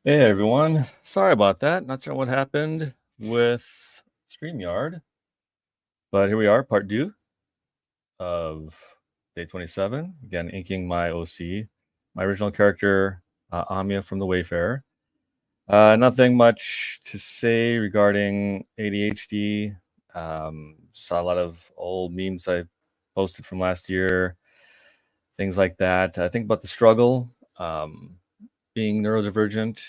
Hey everyone, sorry about that. Not sure what happened with StreamYard, but here we are, part 2 of day 27. Again, inking my OC, my original character, Amia from the Wayfarer. Nothing much to say regarding ADHD. Saw a lot of old memes I posted from last year, things like that. I think about the struggle, being neurodivergent.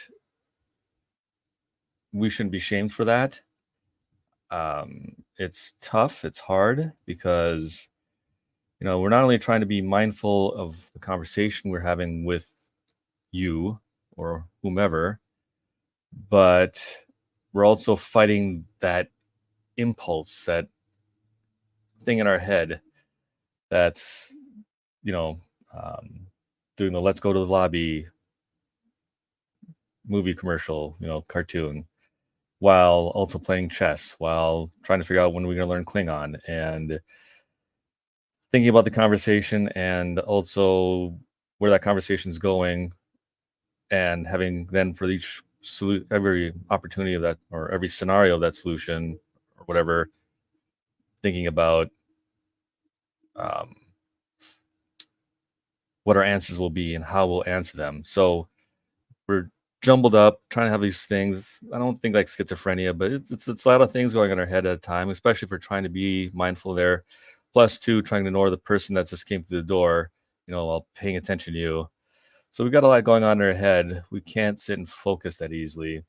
We shouldn't be shamed for that. It's tough, it's hard because we're not only trying to be mindful of the conversation we're having with you or whomever, but we're also fighting that impulse, that thing in our head that's doing the let's go to the lobby movie commercial, cartoon, while also playing chess, while trying to figure out when we're going to learn Klingon, and thinking about the conversation and also where that conversation is going, and having then for every opportunity of that, or every scenario of that solution or whatever, thinking about what our answers will be and how we'll answer them. So we're jumbled up trying to have these things. I don't think like schizophrenia, but it's a lot of things going on in our head at a time, especially if we're trying to be mindful there. Plus, two, trying to ignore the person that just came through the door, while paying attention to you. So we've got a lot going on in our head. We can't sit and focus that easily.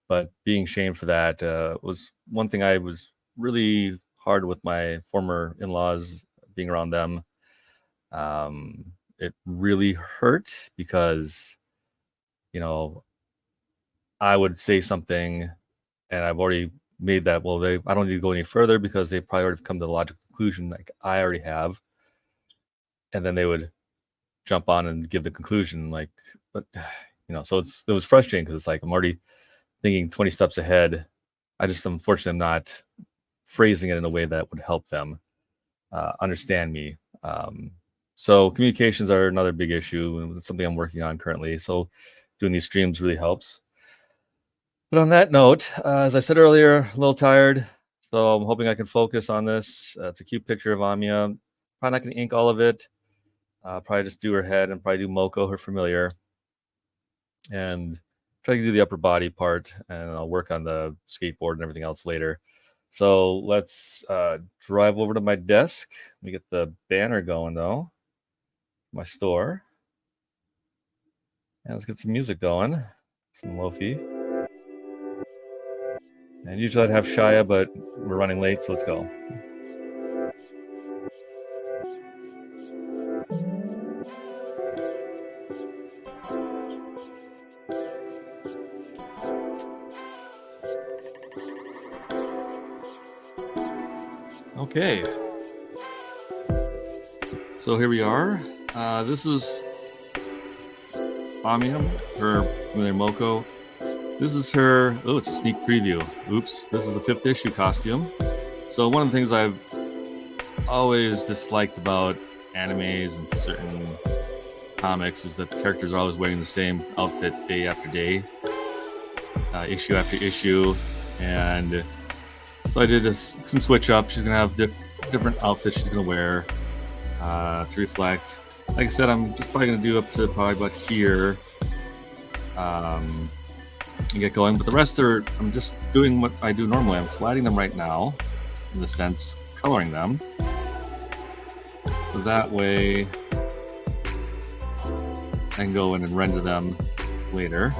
But being shamed for that was one thing I was really hard with my former in-laws, being around them. It really hurt because, I would say something and I've already made that, well, I don't need to go any further because they probably already come to the logical conclusion like I already have. And then they would jump on and give the conclusion, like, but so it was frustrating because it's like I'm already thinking 20 steps ahead. I just, unfortunately, I'm not phrasing it in a way that would help them understand me. So communications are another big issue, and it's something I'm working on currently. So doing these streams really helps. But on that note, as I said earlier, a little tired, so I'm hoping I can focus on this. It's a cute picture of Amia. Probably not going to ink all of it. Probably just do her head and probably do Moko, her familiar, and try to do the upper body part, and I'll work on the skateboard and everything else later. So let's drive over to my desk. Let me get the banner going though, my store, and let's get some music going, some lo-fi. And usually I'd have Shia, but we're running late, so let's go. Okay. So here we are. This is Amia, her familiar Moko. This is her, it's a sneak preview. Oops, this is the 5th issue costume. So one of the things I've always disliked about animes and certain comics is that the characters are always wearing the same outfit day after day, issue after issue. And so I did some switch up. She's gonna have different outfits she's gonna wear to reflect. Like I said, I'm just probably gonna do up to probably about here. And get going, but the rest I'm just doing what I do normally. I'm flattening them right now, in the sense coloring them, so that way I can go in and render them later.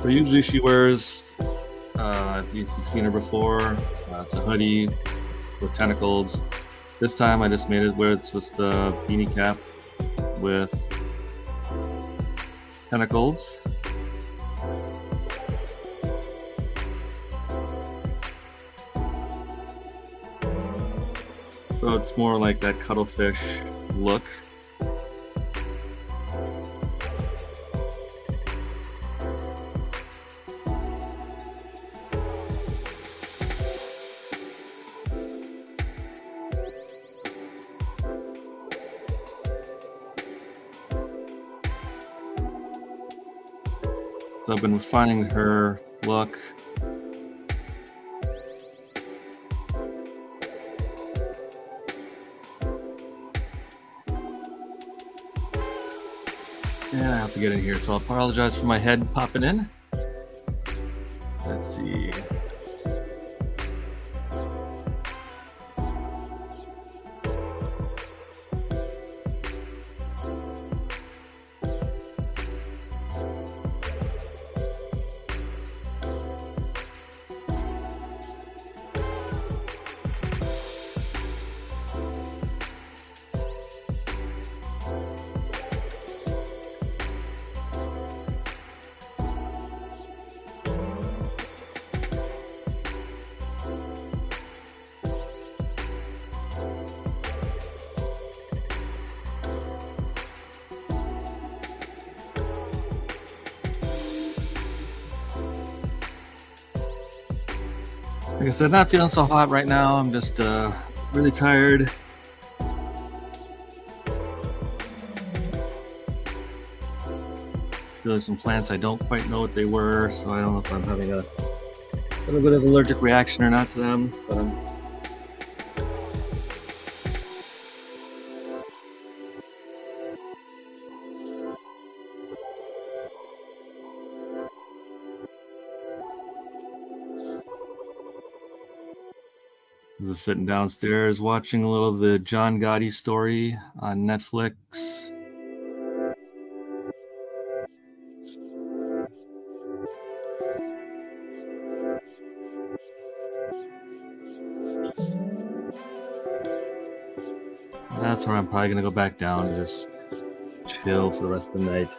So usually she wears, if you've seen her before, it's a hoodie with tentacles. This time I just made it where it's just the beanie cap with tentacles. So it's more like that cuttlefish look. So I've been refining her look. And I have to get in here, so I'll apologize for my head popping in. Let's see. Like I said, not feeling so hot right now. I'm just really tired. There's some plants I don't quite know what they were, so I don't know if I'm having a little bit of allergic reaction or not to them. But I was sitting downstairs watching a little of the John Gotti story on Netflix. That's where I'm probably going to go back down and just chill for the rest of the night.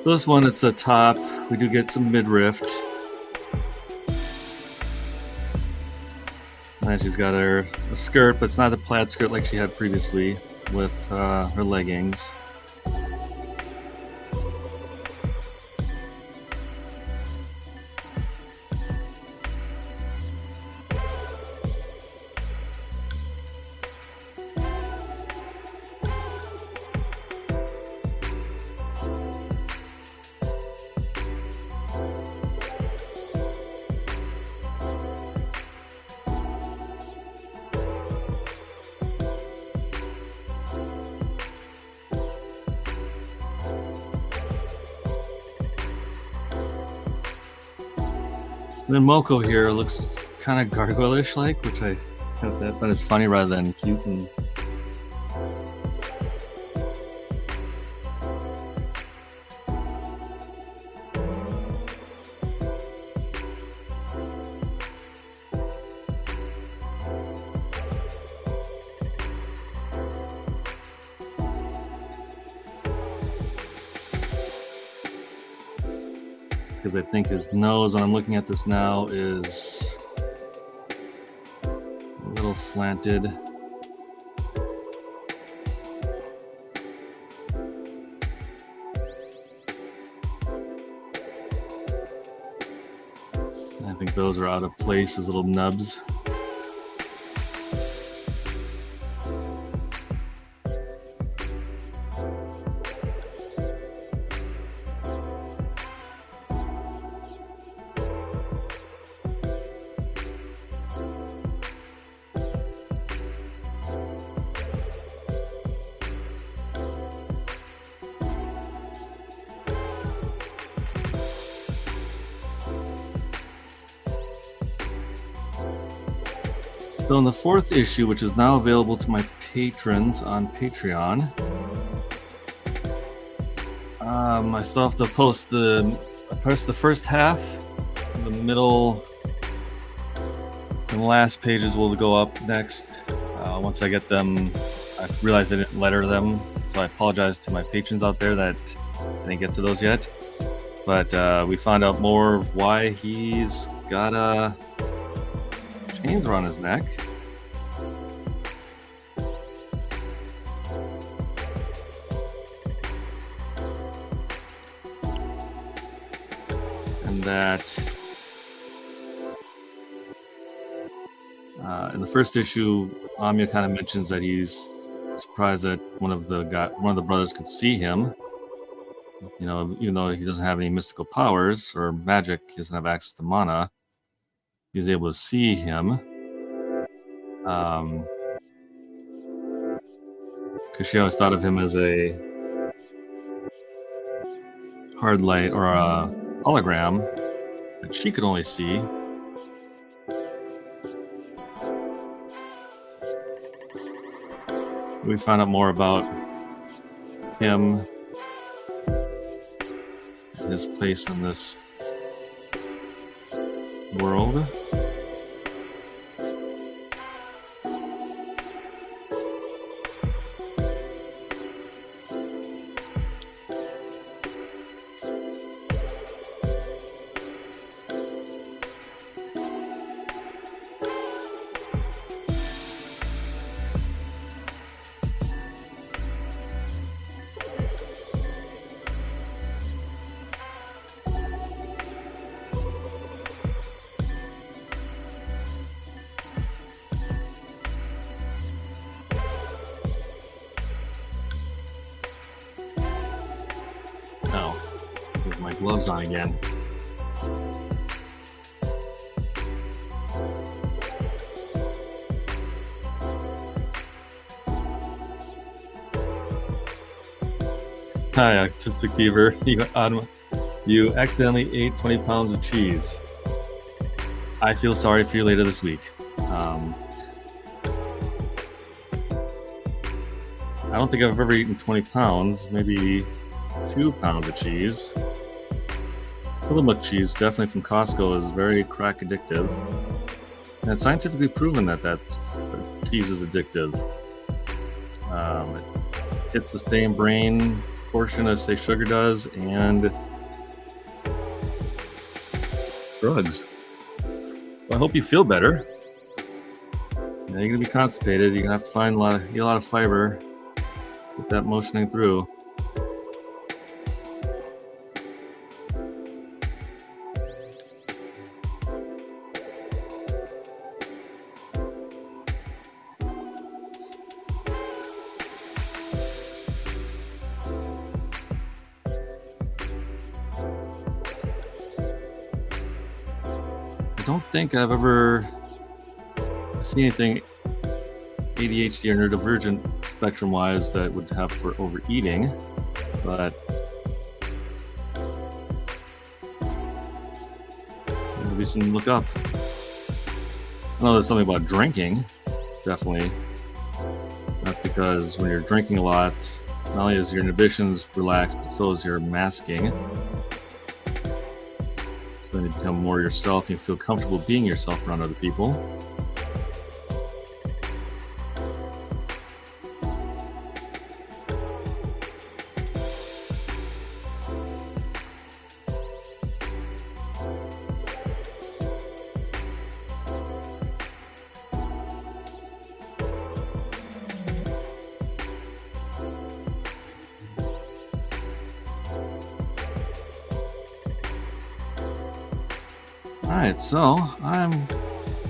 This one, it's a top. We do get some midriff. And then she's got a skirt, but it's not a plaid skirt like she had previously with her leggings. And then Moko here looks kind of gargoyle-ish like, which I kind of find is funny rather than cute. And because I think his nose, when I'm looking at this now, is a little slanted. I think those are out of place as little nubs. So in the fourth issue, which is now available to my patrons on Patreon, I still have to post the first half. The middle and the last pages will go up next. Once I get them, I realized I didn't letter them, so I apologize to my patrons out there that I didn't get to those yet. But we found out more of why he's gotta chains around his neck. And that in the first issue, Amia kind of mentions that he's surprised that one of the brothers could see him. You know, even though he doesn't have any mystical powers or magic, he doesn't have access to mana. He's able to see him. Because she always thought of him as a hard light or a hologram that she could only see. We found out more about him, his place in this world. With my gloves on again. Hi, Autistic Beaver. You accidentally ate 20 pounds of cheese. I feel sorry for you later this week. I don't think I've ever eaten 20 pounds, maybe 2 pounds of cheese. Tillamook cheese, definitely from Costco, is very crack addictive. And it's scientifically proven that cheese is addictive. It hits the same brain portion as, say, sugar does, and drugs. So I hope you feel better. You're going to be constipated. You're going to have to find eat a lot of fiber. Get that motioning through. I don't think I've ever seen anything ADHD or neurodivergent spectrum-wise that would have for overeating, but maybe something to look up. I know there's something about drinking, definitely. That's because when you're drinking a lot, not only is your inhibitions relaxed, but so is your masking. So then you become more yourself, you feel comfortable being yourself around other people. Alright, so I'm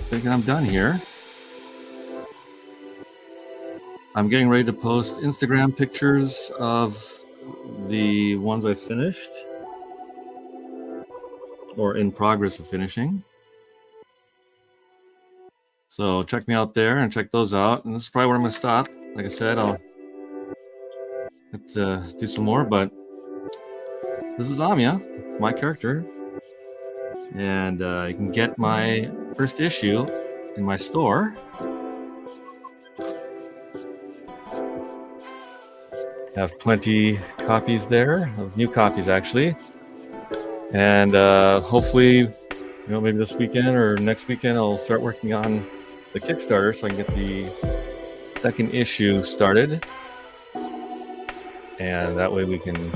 thinking I'm done here. I'm getting ready to post Instagram pictures of the ones I finished or in progress of finishing. So check me out there and check those out. And this is probably where I'm going to stop. Like I said, I'll have to do some more, but this is Amia. It's my character. And you can get my first issue in my store. I have plenty copies there, of new copies actually. And hopefully, maybe this weekend or next weekend, I'll start working on the Kickstarter so I can get the second issue started. And that way we can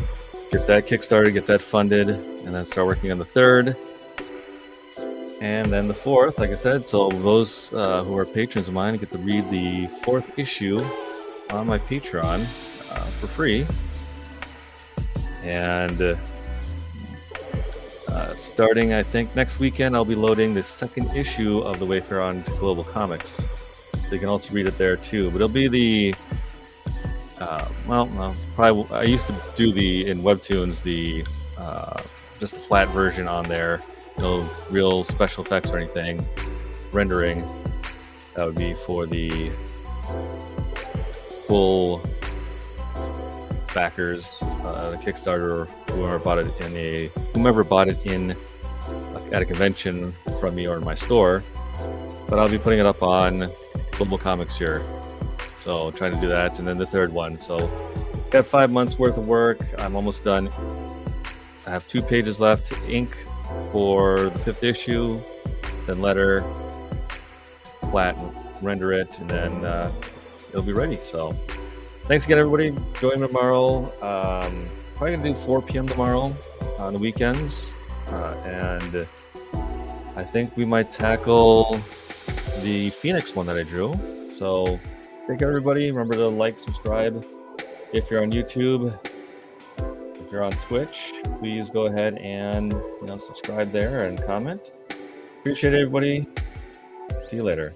get that Kickstarter, get that funded, and then start working on the third. And then the 4th, like I said, so those who are patrons of mine get to read the 4th issue on my Patreon for free. And starting, I think, next weekend, I'll be loading the 2nd issue of the Wayfarer on Global Comics. So you can also read it there too. But it'll be the, probably, I used to do in Webtoons, just the flat version on there. No real special effects or anything. Rendering. That would be for the full backers, the Kickstarter, whoever bought it at a convention from me or in my store. But I'll be putting it up on Global Comics here. So trying to do that, and then the 3rd one. So got 5 months worth of work. I'm almost done. I have 2 pages left. Ink for the 5th issue, then letter, flat, render it, and then it'll be ready. So thanks again, everybody. Join me tomorrow. Probably gonna do 4 p.m. tomorrow on the weekends, and I think we might tackle the Phoenix one that I drew. So thank you, everybody. Remember to like, subscribe if you're on YouTube. If you're on Twitch, please go ahead and subscribe there and comment. Appreciate it, everybody. See you later.